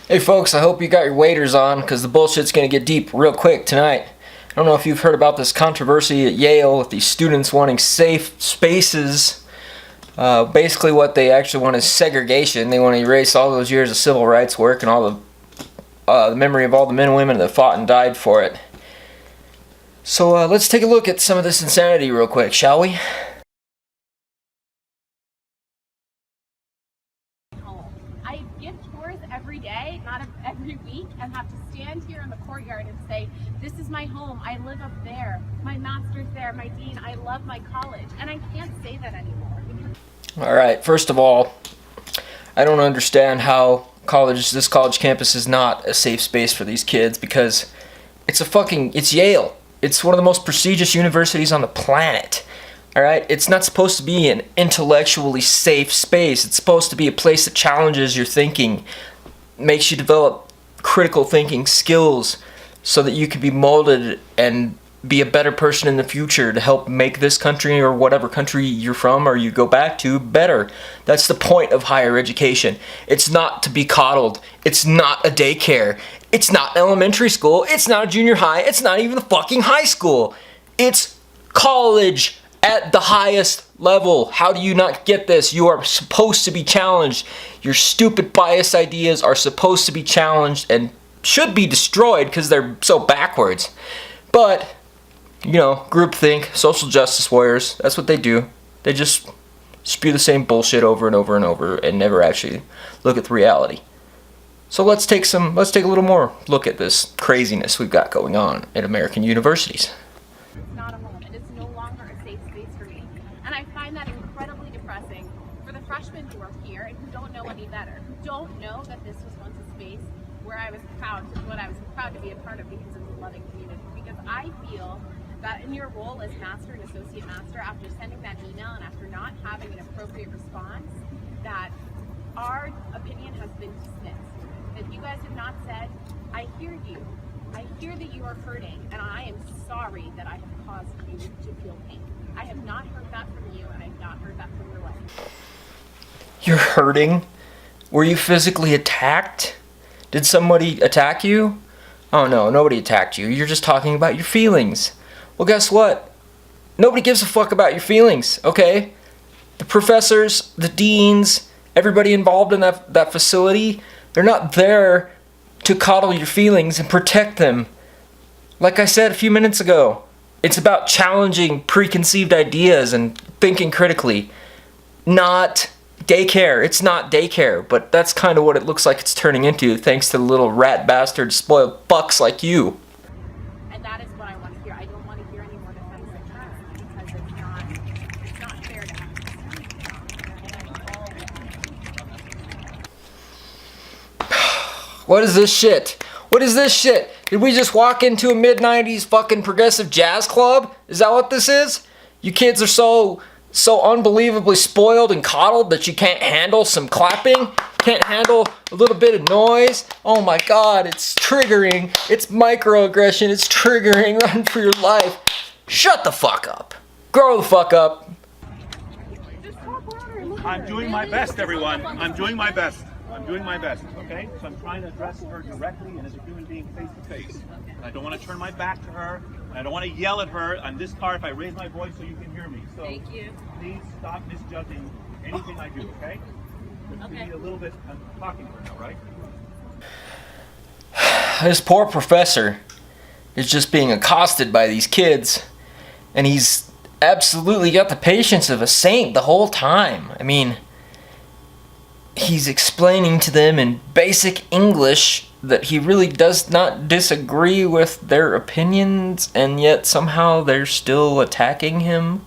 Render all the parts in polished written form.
Hey folks, I hope you got your waders on because the bullshit's going to get deep real quick tonight. I don't know if you've heard about this controversy at Yale with these students wanting safe spaces. Basically what they actually want is segregation. They want to erase all those years of civil rights work and all the memory of all the men and women that fought and died for it. So let's take a look at some of this insanity real quick, shall we? I give tours every day, not every week, and have to stand here in the courtyard and say, this is my home, I live up there, my master's there, my dean, I love my college, and I can't say that anymore. Alright, first of all, I don't understand how this college campus is not a safe space for these kids because it's Yale. It's one of the most prestigious universities on the planet. Alright, it's not supposed to be an intellectually safe space. It's supposed to be a place that challenges your thinking, makes you develop critical thinking skills so that you can be molded and be a better person in the future to help make this country or whatever country you're from or you go back to better. That's the point of higher education. It's not to be coddled. It's not a daycare. It's not elementary school. It's not a junior high. It's not even the fucking high school. It's college. At the highest level. How do you not get this? You are supposed to be challenged. Your stupid bias ideas are supposed to be challenged and should be destroyed because they're so backwards. But, you know, groupthink, social justice warriors, that's what they do. They just spew the same bullshit over and over and over and never actually look at the reality. So let's take a little more look at this craziness we've got going on at American universities. It's not a home. It is no longer a safe space for me. And I find that incredibly depressing for the freshmen who are here and who don't know any better, who don't know that this was once a space where I was proud to be a part of because it was a loving community. Because I feel that in your role as master and associate master, after sending that email and after not having an appropriate response, that our opinion has been dismissed. That you guys have not said, I hear you. I hear that you are hurting, and I am sorry that I have caused you to feel pain. I have not heard that from you, and I have not heard that from your wife. You're hurting? Were you physically attacked? Did somebody attack you? Oh no, nobody attacked you. You're just talking about your feelings. Well, guess what? Nobody gives a fuck about your feelings, okay? The professors, the deans, everybody involved in that facility, they're not there to coddle your feelings and protect them. Like I said a few minutes ago, it's about challenging preconceived ideas and thinking critically. Not daycare. It's not daycare, but that's kind of what it looks like it's turning into thanks to the little rat bastard spoiled fucks like you. And that is what I want to hear. I don't want to hear any more defensive terms because it's not fair to us. What is this shit? What is this shit? Did we just walk into a mid-90s fucking progressive jazz club? Is that what this is? You kids are so unbelievably spoiled and coddled that you can't handle some clapping? Can't handle a little bit of noise? Oh my god, it's triggering. It's microaggression. It's triggering. Run for your life. Shut the fuck up. Grow the fuck up. I'm doing my best, everyone. I'm doing my best. Okay? So I'm trying to address her directly and as a human being face to face. I don't want to turn my back to her. I don't want to yell at her on this car if I raise my voice so you can hear me. So Thank you. Please stop misjudging anything I do, okay? But we need a little bit, I'm talking to her now, right? This poor professor is just being accosted by these kids, and he's absolutely got the patience of a saint the whole time. I mean, he's explaining to them in basic English that he really does not disagree with their opinions, and yet somehow they're still attacking him,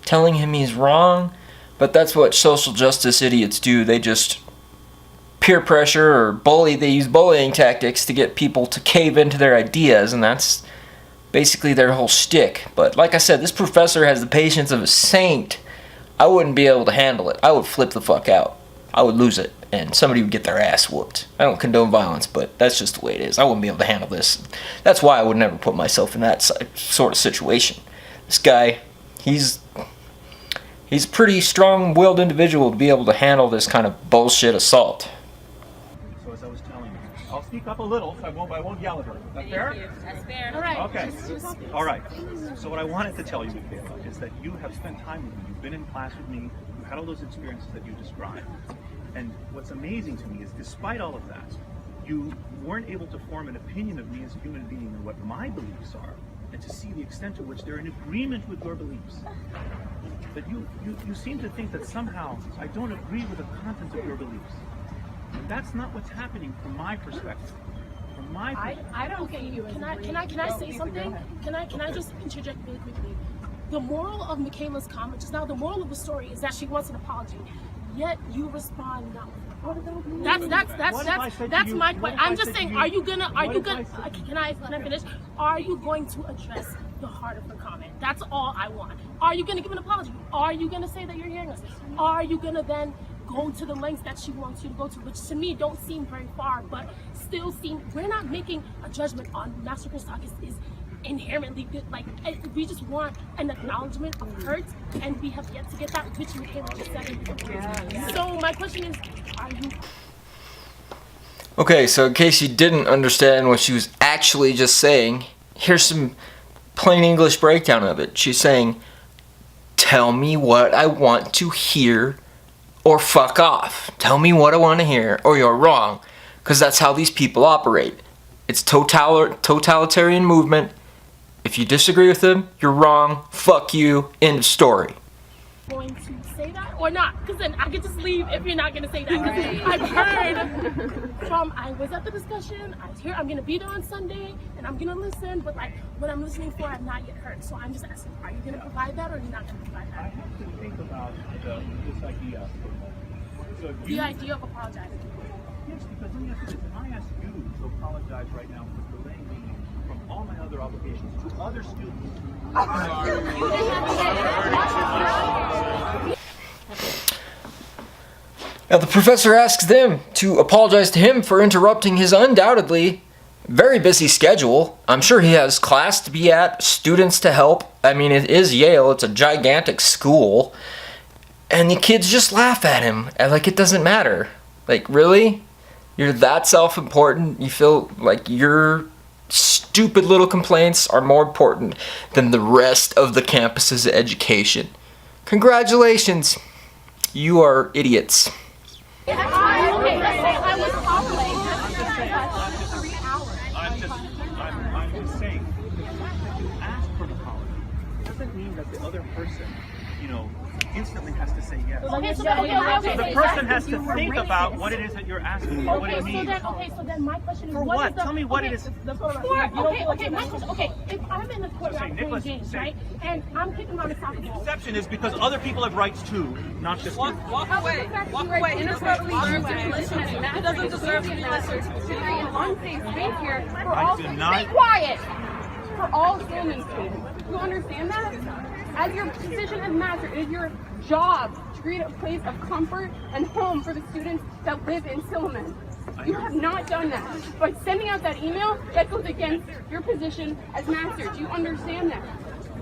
telling him he's wrong. But that's what social justice idiots do. They just peer pressure or bully. They use bullying tactics to get people to cave into their ideas, and that's basically their whole shtick. But like I said, this professor has the patience of a saint. I wouldn't be able to handle it. I would flip the fuck out. I would lose it, and somebody would get their ass whooped. I don't condone violence, but that's just the way it is. I wouldn't be able to handle this. That's why I would never put myself in that sort of situation. This guy, he's a pretty strong-willed individual to be able to handle this kind of bullshit assault. So as I was telling I'll speak up a little, so I won't yell at her. Is that fair? That's fair. All right. Okay. All right. So what I wanted to tell you, Michaela, is that you have spent time with me. You've been in class with me. You've had all those experiences that you described. And what's amazing to me is, despite all of that, you weren't able to form an opinion of me as a human being and what my beliefs are, and to see the extent to which they're in agreement with your beliefs. That you seem to think that somehow I don't agree with the content of your beliefs. And that's not what's happening from my perspective. From my perspective. I don't get you. Can I say something? Can I just interject really quickly? The moral of Michaela's comment just now, the moral of the story is that she wants an apology. Yet you respond no. That's my question. I'm just saying, can I finish? Are you going to address the heart of the comment? That's all I want. Are you going to give an apology? Are you going to say that you're hearing us? Are you going to then go to the lengths that she wants you to go to, which to me don't seem very far, but still seem, we're not making a judgment on Master Christakis is inherently good. Like, we just want an acknowledgement of hurt, and we have yet to get that, which Michaela just said. So my question is, are you... Okay, so in case you didn't understand what she was actually just saying, here's some plain English breakdown of it. She's saying, tell me what I want to hear, or fuck off. Tell me what I want to hear, or you're wrong. Because that's how these people operate. It's totalitarian movement. If you disagree with them, you're wrong. Fuck you. End of story. Going to say that or not? Because then I could just leave if you're not going to say that. Right. I've heard from, I was at the discussion, I was here, I'm going to be there on Sunday, and I'm going to listen, but like what I'm listening for, I've not yet heard. So I'm just asking, are you going to provide that or are you not going to provide that? I have to think about this idea for a moment. So the idea of apologizing. Yes, because let me ask you this. If I ask you to apologize right now for delaying me from all my other obligations to other students, now the professor asks them to apologize to him for interrupting his undoubtedly very busy schedule. I'm sure he has class to be at, students to help. I mean, it is Yale. It's a gigantic school. And the kids just laugh at him. Like, it doesn't matter. Like, really? You're that self-important? You feel like your stupid little complaints are more important than the rest of the campus's education. Congratulations. You are idiots. I'm just saying, if you ask for an apology, it doesn't mean that the other person, instantly has to say yes. The person has to think about what it is that you're asking for, what it means. So then my question is, for what? Tell me what it is. My question, if I'm in the courtroom playing games, right, and I'm kicking on the soccer ball. Exception is because other people have rights too, not just you. Walk away. Inappropriate Matt doesn't deserve to be listened to. Unsafe space here for I all. do not. Be quiet. For all students. You understand that? As your position as master, it is your job to create a place of comfort and home for the students that live in Silliman. You have not done that. By sending out that email, that goes against your position as master. Do you understand that?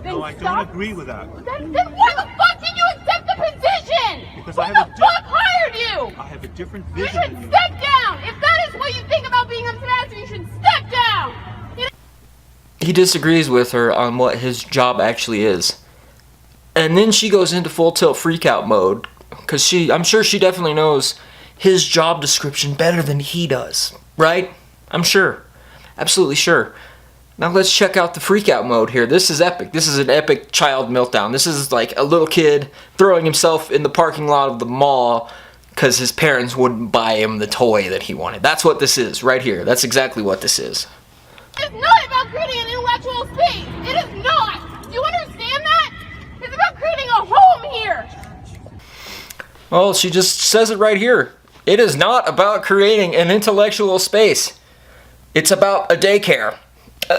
Then No, I don't agree with that. Then why the fuck did you accept the position? Because Who I have the a fuck hired you? I have a different You vision should than you. step down. If that is what you think about being a master, you should step down. He disagrees with her on what his job actually is. And then she goes into full tilt freakout mode, because I'm sure she definitely knows his job description better than he does, right? I'm sure. Absolutely sure. Now let's check out the freakout mode here. This is epic. This is an epic child meltdown. This is like a little kid throwing himself in the parking lot of the mall because his parents wouldn't buy him the toy that he wanted. That's what this is right here. That's exactly what this is. It's not about creating an intellectual space. It is not. Do you understand that? It's about creating a home here. Well, she just says it right here. It is not about creating an intellectual space. It's about a daycare.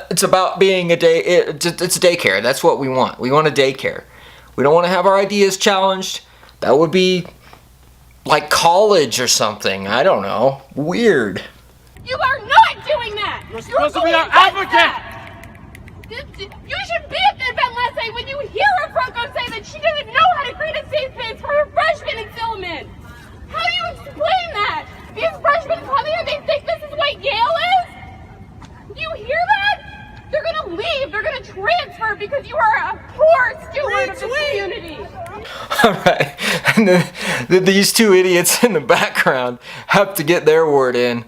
It's about being it's a daycare. That's what we want. We want a daycare. We don't want to have our ideas challenged. That would be like college or something. I don't know. Weird. You are not doing that. You're supposed to be our advocate. You should be at the event last night when you hear a Franco say that she doesn't know how to create a safe space for her freshmen in Silliman. How do you explain that? These freshmen come here, they think this is what Yale is? Do you hear that? They're gonna leave, they're gonna transfer because you are a poor steward of this community. Alright, and then these two idiots in the background have to get their word in.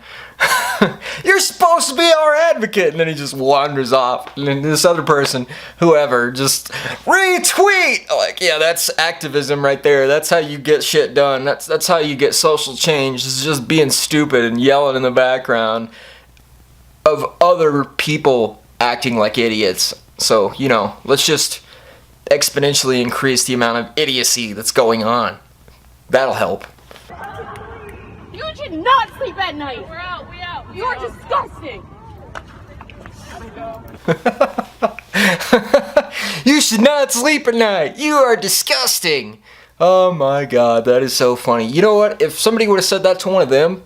You're supposed to be our advocate, and then he just wanders off, and then this other person, whoever, just retweet. Like, yeah, that's activism right there. That's how you get shit done. That's how you get social change. Is just being stupid and yelling in the background of other people acting like idiots. So, you know, let's just exponentially increase the amount of idiocy that's going on. That'll help. You should not sleep at night. We're out. We out. You are disgusting. You should not sleep at night. You are disgusting. Oh my god, that is so funny. You know what? If somebody would have said that to one of them,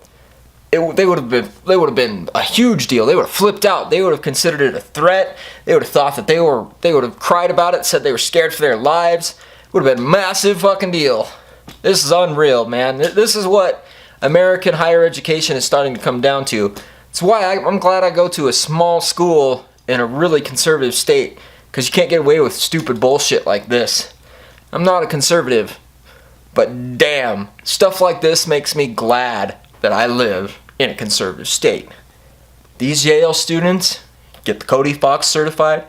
they would have been a huge deal. They would have flipped out. They would have considered it a threat. They would have thought that they would have cried about it, said they were scared for their lives. It would have been a massive fucking deal. This is unreal, man. This is what American higher education is starting to come down to. It's why I'm glad I go to a small school in a really conservative state, because you can't get away with stupid bullshit like this. I'm not a conservative, but damn, stuff like this makes me glad that I live in a conservative state. These Yale students get the Cody Fox certified.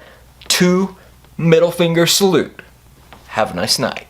2 middle finger salute. Have a nice night.